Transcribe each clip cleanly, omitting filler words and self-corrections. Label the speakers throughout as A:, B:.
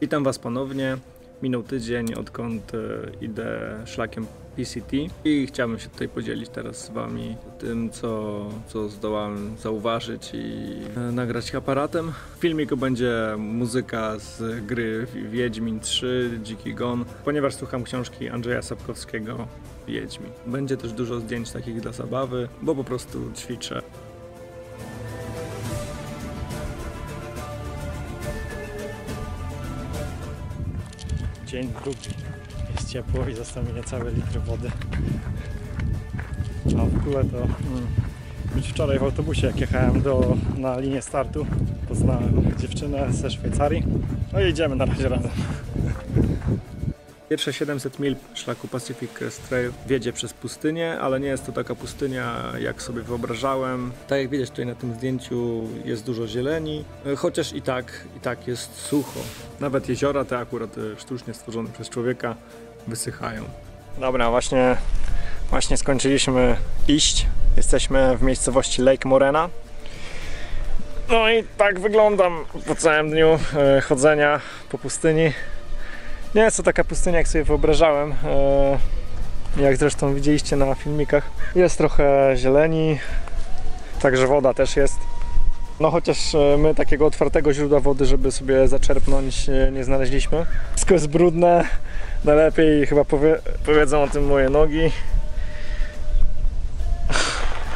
A: Witam Was ponownie. Minął tydzień, odkąd idę szlakiem PCT i chciałbym się tutaj podzielić teraz z Wami tym, co zdołałem zauważyć i nagrać aparatem. W filmiku będzie muzyka z gry Wiedźmin 3 Dziki Gon, ponieważ słucham książki Andrzeja Sapkowskiego Wiedźmin. Będzie też dużo zdjęć takich dla zabawy, bo po prostu ćwiczę. Dzień drugi. Jest ciepło i został mi niecały litr wody. A w ogóle to już wczoraj w autobusie, jak jechałem na linię startu, poznałem dziewczynę ze Szwajcarii. No i idziemy na razie razem. Pierwsze 700 mil szlaku Pacific Crest Trail wiedzie przez pustynię, ale nie jest to taka pustynia, jak sobie wyobrażałem. Tak jak widać tutaj na tym zdjęciu, jest dużo zieleni, chociaż i tak jest sucho. Nawet jeziora te akurat sztucznie stworzone przez człowieka wysychają. Dobra, właśnie skończyliśmy iść. Jesteśmy w miejscowości Lake Morena. No i tak wyglądam po całym dniu chodzenia po pustyni. Nie jest to taka pustynia, jak sobie wyobrażałem, jak zresztą widzieliście na filmikach. Jest trochę zieleni, także woda też jest. No chociaż my takiego otwartego źródła wody, żeby sobie zaczerpnąć, nie znaleźliśmy. Wszystko jest brudne, najlepiej chyba powiedzą o tym moje nogi.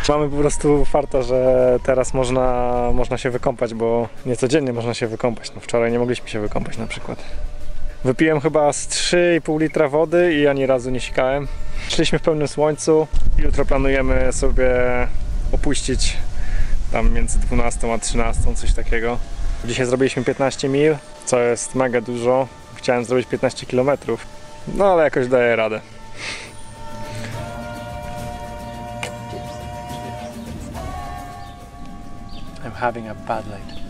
A: Mamy po prostu farta, że teraz można się wykąpać, bo niecodziennie można się wykąpać. No wczoraj nie mogliśmy się wykąpać na przykład. Wypiłem chyba z 3,5 litra wody i ani razu nie sikałem. Szliśmy w pełnym słońcu. Jutro planujemy sobie opuścić tam między 12 a 13, coś takiego. Dzisiaj zrobiliśmy 15 mil, co jest mega dużo. Chciałem zrobić 15 km, no ale jakoś daję radę. I'm having a bad night.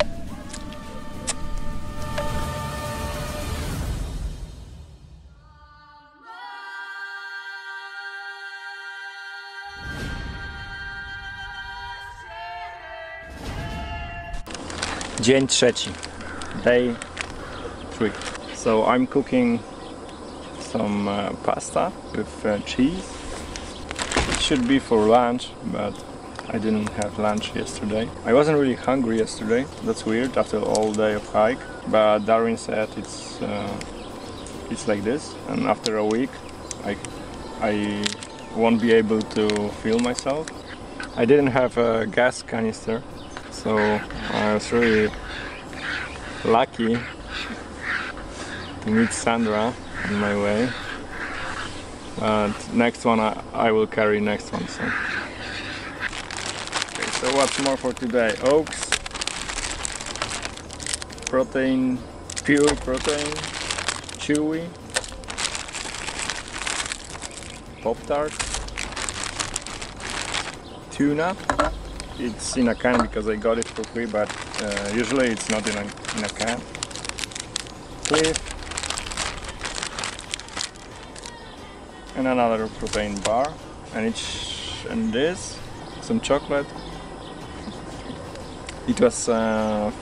A: Dzień trzeci, day 3. So I'm cooking some pasta with cheese. It should be for lunch, but I didn't have lunch yesterday. I wasn't really hungry yesterday. That's weird after all day of hike. But Darwin said it's like this, and after a week, I won't be able to feel myself. I didn't have a gas canister. So I was really lucky to meet Sandra on my way. But next one I will carry next one. So. Okay, so what's more for today? Oats, protein, pure protein, chewy, Pop-Tart, tuna. It's in a can because I got it for free, but usually it's not in a can. Cliff and another protein bar, and this some chocolate. It was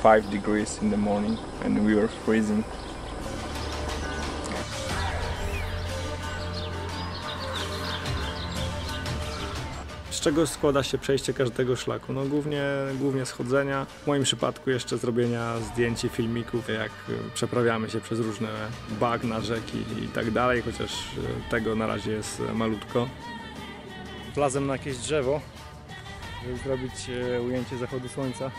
A: 5 degrees in the morning and we were freezing. Z czego składa się przejście każdego szlaku? No głównie schodzenia. W moim przypadku jeszcze zrobienia zdjęć i filmików, jak przeprawiamy się przez różne bagna, rzeki i tak dalej, chociaż tego na razie jest malutko. Wlazłem na jakieś drzewo, żeby zrobić ujęcie zachodu słońca.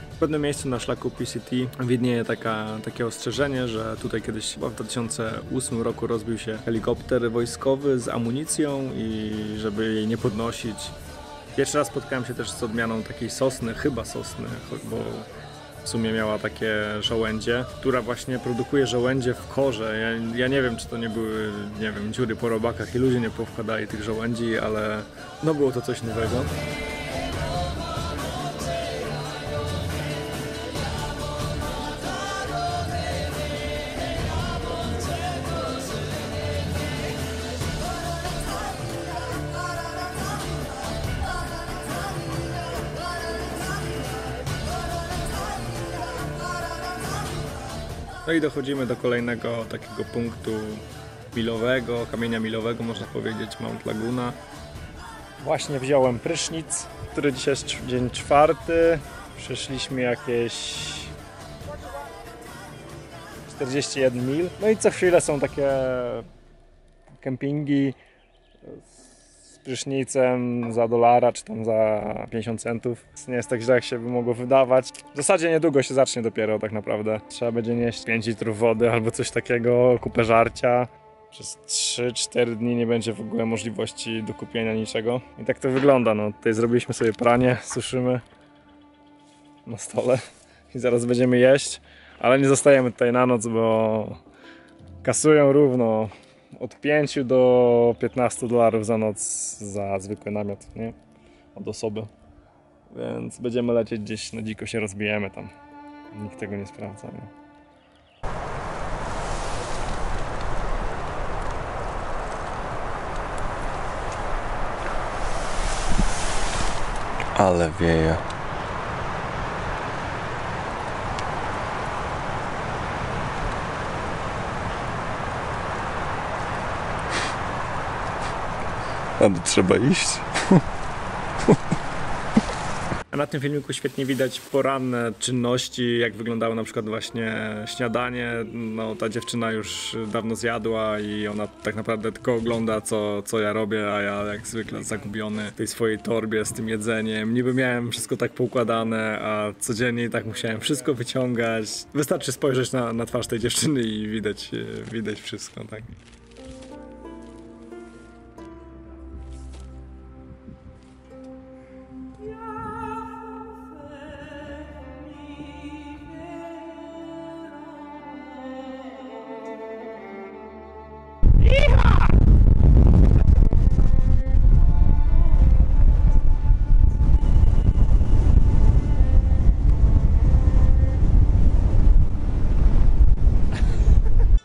A: W pewnym miejscu na szlaku PCT widnieje takie ostrzeżenie, że tutaj kiedyś chyba w 2008 roku rozbił się helikopter wojskowy z amunicją i żeby jej nie podnosić, Pierwszy raz spotkałem się też z odmianą takiej sosny, chyba sosny, bo w sumie miała takie żołędzie, która właśnie produkuje żołędzie w korze. Ja nie wiem, czy to nie były, nie wiem, dziury po robakach i ludzie nie powkładali tych żołędzi, ale no było to coś nowego. No i dochodzimy do kolejnego takiego punktu milowego, kamienia milowego, można powiedzieć, Mount Laguna. Właśnie wziąłem prysznic, który dzisiaj jest dzień 4. Przeszliśmy jakieś 41 mil. No i co chwilę są takie kempingi z prysznicem za $1 czy tam za 50 centów. Nie jest tak źle, jak się by mogło wydawać. W zasadzie niedługo się zacznie dopiero tak naprawdę. Trzeba będzie nieść 5 litrów wody albo coś takiego, kupę żarcia. Przez 3-4 dni nie będzie w ogóle możliwości do kupienia niczego. I tak to wygląda. No, tutaj zrobiliśmy sobie pranie, suszymy na stole i zaraz będziemy jeść. Ale nie zostajemy tutaj na noc, bo kasują równo od 5 do $15 za noc za zwykły namiot, nie? Od osoby. Więc będziemy lecieć gdzieś na dziko, się rozbijemy tam. Nikt tego nie sprawdza, nie?
B: Ale wieje. Ale trzeba iść.
A: A na tym filmiku świetnie widać poranne czynności, jak wyglądało na przykład właśnie śniadanie. No, ta dziewczyna już dawno zjadła i ona tak naprawdę tylko ogląda, co ja robię, a ja jak zwykle zagubiony w tej swojej torbie z tym jedzeniem. Niby miałem wszystko tak poukładane, a codziennie i tak musiałem wszystko wyciągać. Wystarczy spojrzeć na twarz tej dziewczyny i widać wszystko, tak.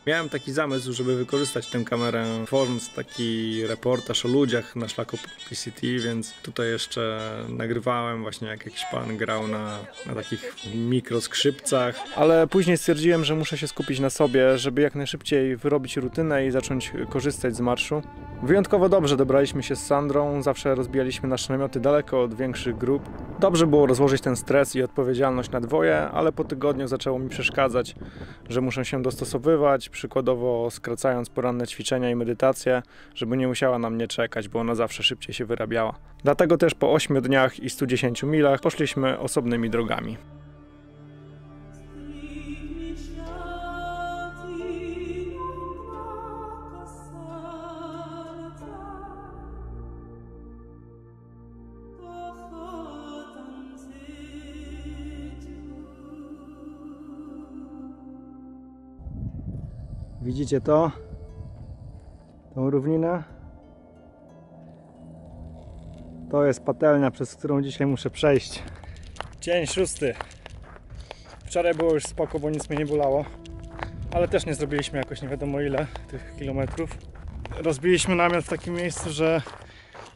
A: Miałem taki zamysł, żeby wykorzystać tę kamerę, tworząc taki reportaż o ludziach na szlaku PCT, więc tutaj jeszcze nagrywałem właśnie, jak jakiś pan grał na takich mikroskrzypcach. Ale później stwierdziłem, że muszę się skupić na sobie, żeby jak najszybciej wyrobić rutynę i zacząć korzystać z marszu. Wyjątkowo dobrze dobraliśmy się z Sandrą, zawsze rozbijaliśmy nasze namioty daleko od większych grup. Dobrze było rozłożyć ten stres i odpowiedzialność na dwoje, ale po tygodniu zaczęło mi przeszkadzać, że muszę się dostosowywać, przykładowo skracając poranne ćwiczenia i medytacje, żeby nie musiała na mnie czekać, bo ona zawsze szybciej się wyrabiała. Dlatego też po 8 dniach i 110 milach poszliśmy osobnymi drogami. Widzicie to? Tą równinę? To jest patelnia, przez którą dzisiaj muszę przejść. Dzień 6. Wczoraj było już spoko, bo nic mnie nie bolało. Ale też nie zrobiliśmy jakoś nie wiadomo ile tych kilometrów. Rozbiliśmy namiot w takim miejscu, że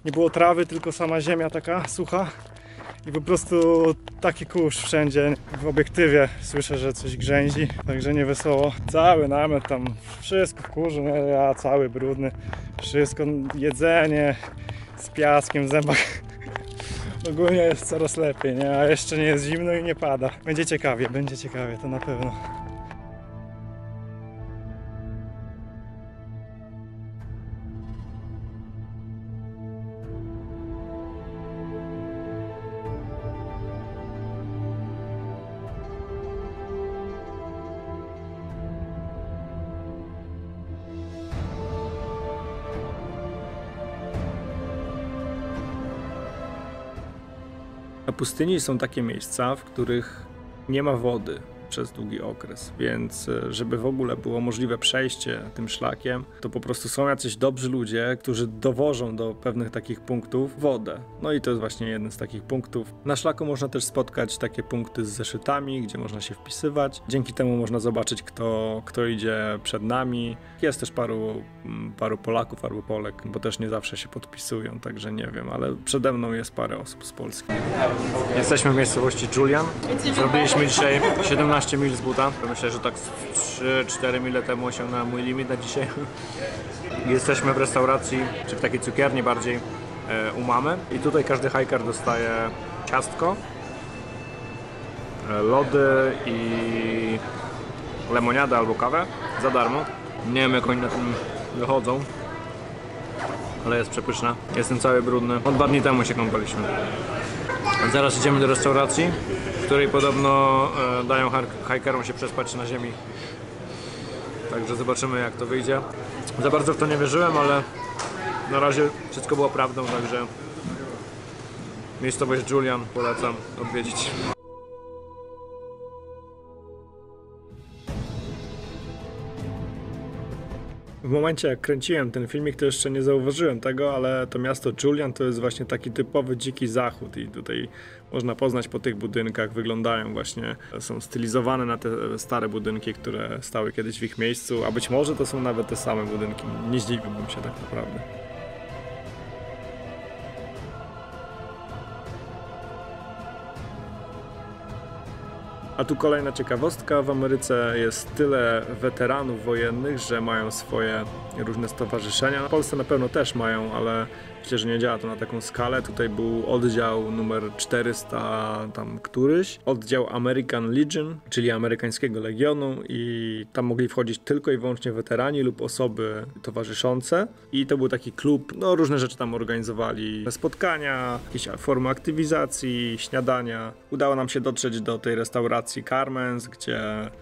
A: nie było trawy, tylko sama ziemia taka sucha. I po prostu taki kurz wszędzie. W obiektywie słyszę, że coś grzęzi, także nie wesoło. Cały namiot tam, wszystko w kurzu, nie? Ja cały brudny. Wszystko, jedzenie z piaskiem w zębach. Ogólnie jest coraz lepiej, nie? A jeszcze nie jest zimno i nie pada. Będzie ciekawie, to na pewno. Na pustyni są takie miejsca, w których nie ma wody przez długi okres, więc żeby w ogóle było możliwe przejście tym szlakiem, to po prostu są jacyś dobrzy ludzie, którzy dowożą do pewnych takich punktów wodę. No i to jest właśnie jeden z takich punktów. Na szlaku można też spotkać takie punkty z zeszytami, gdzie można się wpisywać. Dzięki temu można zobaczyć, kto idzie przed nami. Jest też paru Polaków albo Polek, bo też nie zawsze się podpisują, także nie wiem, ale przede mną jest parę osób z Polski. Jesteśmy w miejscowości Julian. Zrobiliśmy dzisiaj 17 mil z buta. Myślę, że tak 3-4 mile temu osiągnąłem mój limit na dzisiaj. Jesteśmy w restauracji, czy w takiej cukierni bardziej, u mamy. I tutaj każdy hiker dostaje ciastko, lody i lemoniadę albo kawę za darmo. Nie wiem, jak oni na tym wychodzą, ale jest przepyszna. Jestem cały brudny. Od 2 dni temu się kąpaliśmy. Zaraz idziemy do restauracji, w której podobno dają hikerom się przespać na ziemi. Także zobaczymy, jak to wyjdzie. Za bardzo w to nie wierzyłem, ale na razie wszystko było prawdą, także miejscowość Julian polecam odwiedzić. W momencie, jak kręciłem ten filmik, to jeszcze nie zauważyłem tego, ale to miasto Julian to jest właśnie taki typowy dziki zachód i tutaj można poznać po tych budynkach, wyglądają właśnie, są stylizowane na te stare budynki, które stały kiedyś w ich miejscu, a być może to są nawet te same budynki, nie zdziwiłbym się tak naprawdę. A tu kolejna ciekawostka, w Ameryce jest tyle weteranów wojennych, że mają swoje różne stowarzyszenia. W Polsce na pewno też mają, ale myślę, że nie działa to na taką skalę. Tutaj był oddział numer 400 tam któryś, oddział American Legion, czyli amerykańskiego legionu i tam mogli wchodzić tylko i wyłącznie weterani lub osoby towarzyszące i to był taki klub, no różne rzeczy tam organizowali, spotkania, jakieś formy aktywizacji, śniadania. Udało nam się dotrzeć do tej restauracji Carmen's,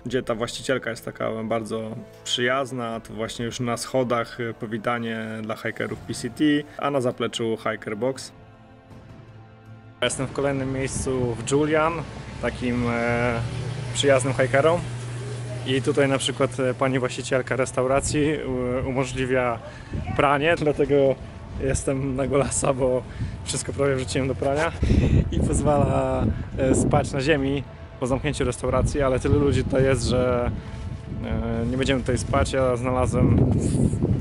A: gdzie ta właścicielka jest taka bardzo przyjazna, to właśnie już na schodach powitanie dla hikerów PCT, a na zapleczu Hiker Box. Jestem w kolejnym miejscu w Julian, takim przyjaznym hikerom i tutaj na przykład pani właścicielka restauracji umożliwia pranie, dlatego jestem na golasa, bo wszystko prawie wrzuciłem do prania i pozwala spać na ziemi po zamknięciu restauracji, ale tyle ludzi tutaj jest, że nie będziemy tutaj spać. Ja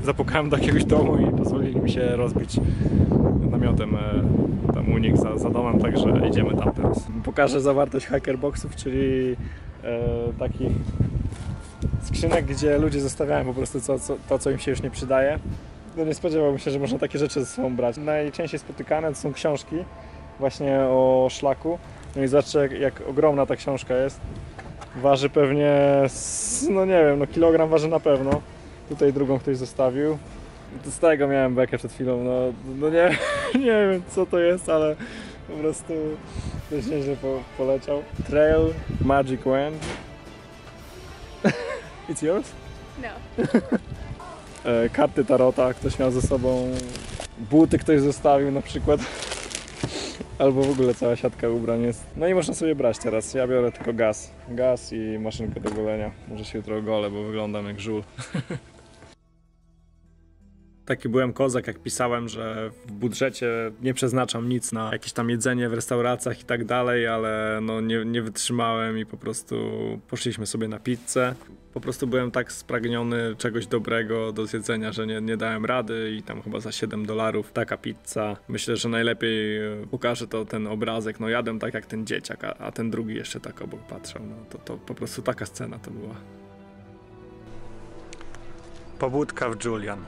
A: zapukałem do jakiegoś domu i pozwolili mi się rozbić namiotem tam u nich za domem, także idziemy tam teraz. Pokażę zawartość hikerboxów, czyli takich skrzynek, gdzie ludzie zostawiają po prostu to, co im się już nie przydaje. No nie spodziewałbym się, że można takie rzeczy ze sobą brać. Najczęściej spotykane to są książki właśnie o szlaku. No i zobaczcie, jak ogromna ta książka jest. Waży pewnie, no nie wiem, no kilogram waży na pewno. Tutaj drugą ktoś zostawił. Z tego miałem bekę przed chwilą, no nie wiem co to jest, ale po prostu dość nieźle poleciał. Trail Magic Wand. It's yours?
C: No.
A: Karty tarota ktoś miał ze sobą. Buty ktoś zostawił na przykład. Albo w ogóle cała siatka ubrań jest. No i można sobie brać teraz. Ja biorę tylko gaz i maszynkę do golenia. Może się jutro golę, bo wyglądam jak żul. Taki byłem kozak, jak pisałem, że w budżecie nie przeznaczam nic na jakieś tam jedzenie w restauracjach i tak dalej, ale no nie wytrzymałem i po prostu poszliśmy sobie na pizzę. Po prostu byłem tak spragniony czegoś dobrego do zjedzenia, że nie dałem rady i tam chyba za $7 taka pizza. Myślę, że najlepiej pokaże to ten obrazek. No jadłem tak jak ten dzieciak, a ten drugi jeszcze tak obok patrzał. No to po prostu taka scena to była. Pobudka w Julian.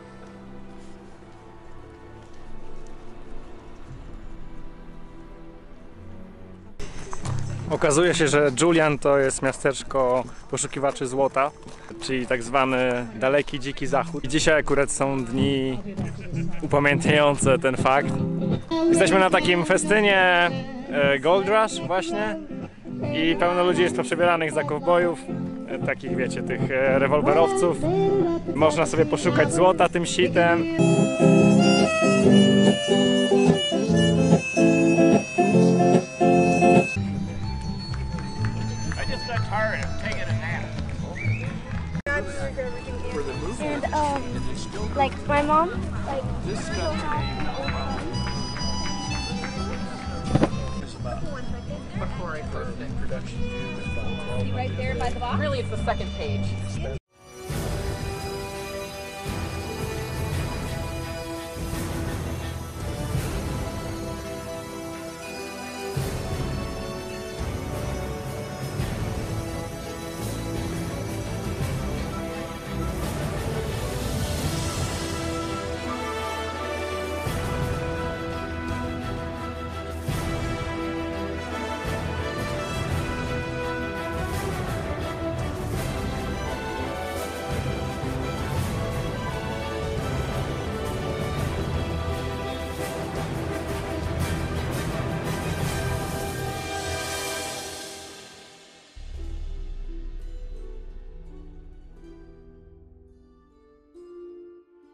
A: Okazuje się, że Julian to jest miasteczko poszukiwaczy złota, czyli tak zwany daleki dziki zachód. I dzisiaj akurat są dni upamiętniające ten fakt. Jesteśmy na takim festynie Gold Rush właśnie i pełno ludzi jest poprzebieranych za kowbojów, takich wiecie, tych rewolwerowców. Można sobie poszukać złota tym sitem.
C: tired of taking a nap.
D: And like my mom, like
C: Before I first introduction to
E: Right there by the box. Really, it's the second page.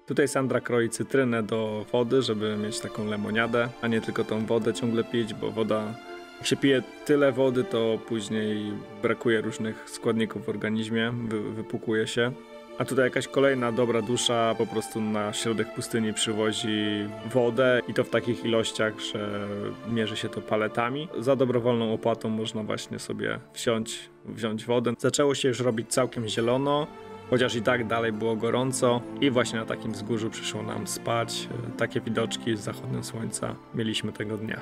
A: Tutaj Sandra kroi cytrynę do wody, żeby mieć taką lemoniadę, a nie tylko tą wodę ciągle pić, bo woda, jak się pije tyle wody, to później brakuje różnych składników w organizmie, wypukuje się. A tutaj jakaś kolejna dobra dusza po prostu na środek pustyni przywozi wodę i to w takich ilościach, że mierzy się to paletami. Za dobrowolną opłatą można właśnie sobie wziąć wodę. Zaczęło się już robić całkiem zielono, chociaż i tak dalej było gorąco i właśnie na takim wzgórzu przyszło nam spać. Takie widoczki z zachodem słońca mieliśmy tego dnia.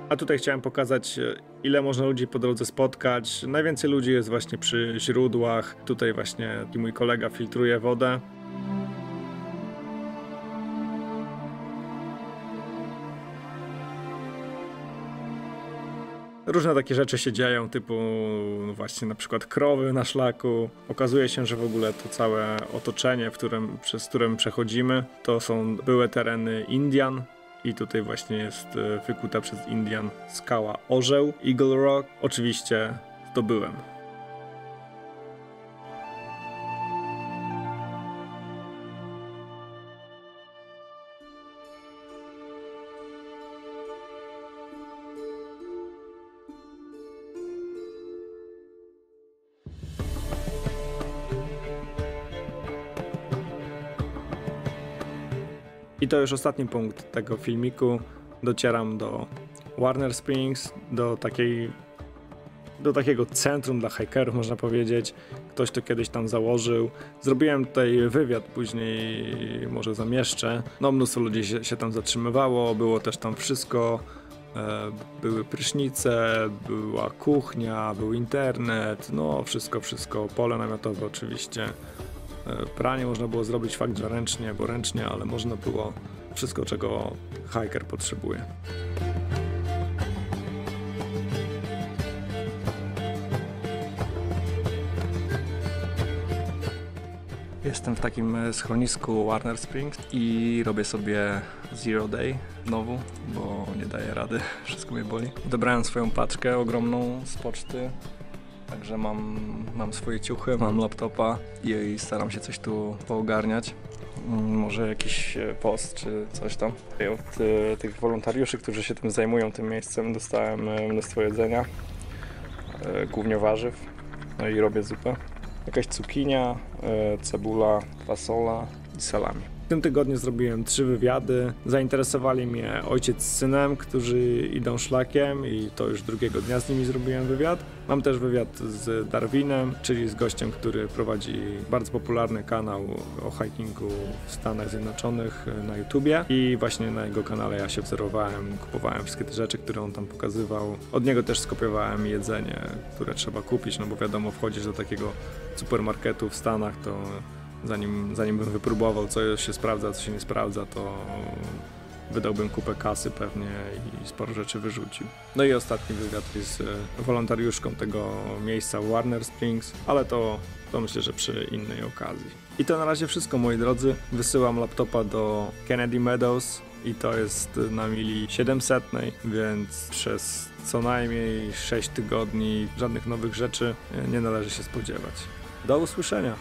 A: A tutaj chciałem pokazać, ile można ludzi po drodze spotkać. Najwięcej ludzi jest właśnie przy źródłach. Tutaj właśnie mój kolega filtruje wodę. Różne takie rzeczy się dzieją, typu właśnie na przykład krowy na szlaku. Okazuje się, że w ogóle to całe otoczenie, przez którym przechodzimy, to są były tereny Indian. I tutaj właśnie jest wykuta przez Indian skała Orzeł, Eagle Rock. Oczywiście zdobyłem. I to już ostatni punkt tego filmiku. Docieram do Warner Springs, do takiego centrum dla hikerów, można powiedzieć. Ktoś to kiedyś tam założył. Zrobiłem tutaj wywiad, później może zamieszczę. No, mnóstwo ludzi się tam zatrzymywało, było też tam wszystko. Były prysznice, była kuchnia, był internet, no wszystko. Pole namiotowe oczywiście. Pranie można było zrobić fakt, że ręcznie, ale można było wszystko, czego hiker potrzebuje. Jestem w takim schronisku Warner Springs i robię sobie Zero Day znowu, bo nie daję rady, wszystko mnie boli. Odebrałem swoją paczkę ogromną z poczty. Także mam swoje ciuchy, mam laptopa i staram się coś tu poogarniać. Może jakiś post czy coś tam. Od tych wolontariuszy, którzy się tym zajmują, tym miejscem, dostałem mnóstwo jedzenia, głównie warzyw, no i robię zupę. Jakaś cukinia, cebula, fasola i salami. W tym tygodniu zrobiłem 3 wywiady. Zainteresowali mnie ojciec z synem, którzy idą szlakiem i to już drugiego dnia z nimi zrobiłem wywiad. Mam też wywiad z Darwinem, czyli z gościem, który prowadzi bardzo popularny kanał o hikingu w Stanach Zjednoczonych na YouTubie i właśnie na jego kanale ja się wzorowałem, kupowałem wszystkie te rzeczy, które on tam pokazywał. Od niego też skopiowałem jedzenie, które trzeba kupić, no bo wiadomo, wchodzisz do takiego supermarketu w Stanach, to zanim bym wypróbował, co się sprawdza, co się nie sprawdza, to wydałbym kupę kasy pewnie i sporo rzeczy wyrzucił. No i ostatni wywiad jest wolontariuszką tego miejsca w Warner Springs, ale to myślę, że przy innej okazji. I to na razie wszystko, moi drodzy. Wysyłam laptopa do Kennedy Meadows i to jest na mili 700, więc przez co najmniej 6 tygodni żadnych nowych rzeczy nie należy się spodziewać. Do usłyszenia!